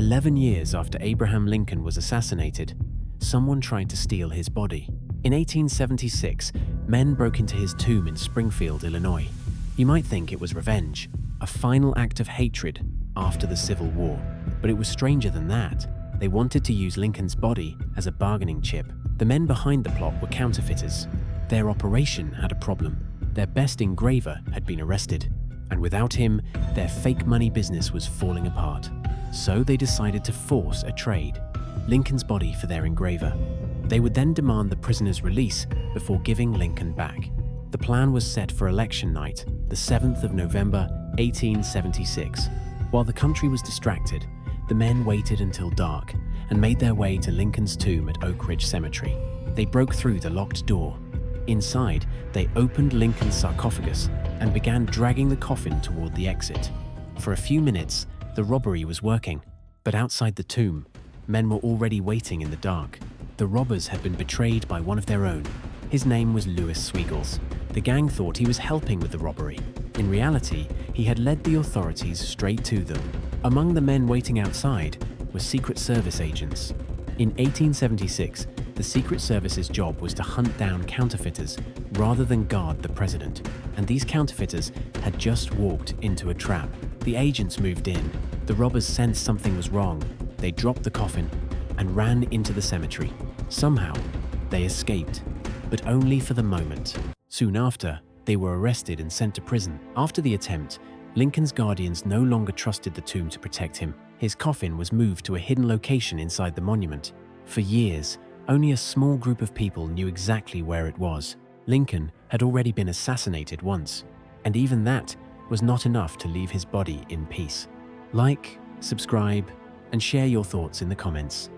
11 years after Abraham Lincoln was assassinated, someone tried to steal his body. In 1876, men broke into his tomb in Springfield, Illinois. You might think it was revenge, a final act of hatred after the Civil War. But it was stranger than that. They wanted to use Lincoln's body as a bargaining chip. The men behind the plot were counterfeiters. Their operation had a problem. Their best engraver had been arrested, and without him, their fake money business was falling apart. So they decided to force a trade, Lincoln's body for their engraver. They would then demand the prisoner's release before giving Lincoln back. The plan was set for election night, the 7th of November, 1876. While the country was distracted, the men waited until dark and made their way to Lincoln's tomb at Oak Ridge Cemetery. They broke through the locked door. Inside, they opened Lincoln's sarcophagus and began dragging the coffin toward the exit. For a few minutes, the robbery was working, but outside the tomb, men were already waiting in the dark. The robbers had been betrayed by one of their own. His name was Louis Sweigels. The gang thought he was helping with the robbery. In reality, he had led the authorities straight to them. Among the men waiting outside were Secret Service agents. In 1876, the Secret Service's job was to hunt down counterfeiters rather than guard the president. And these counterfeiters had just walked into a trap. The agents moved in. The robbers sensed something was wrong. They dropped the coffin and ran into the cemetery. Somehow, they escaped, but only for the moment. Soon after, they were arrested and sent to prison. After the attempt, Lincoln's guardians no longer trusted the tomb to protect him. His coffin was moved to a hidden location inside the monument. For years, only a small group of people knew exactly where it was. Lincoln had already been assassinated once, and even that was not enough to leave his body in peace. Like, subscribe, and share your thoughts in the comments.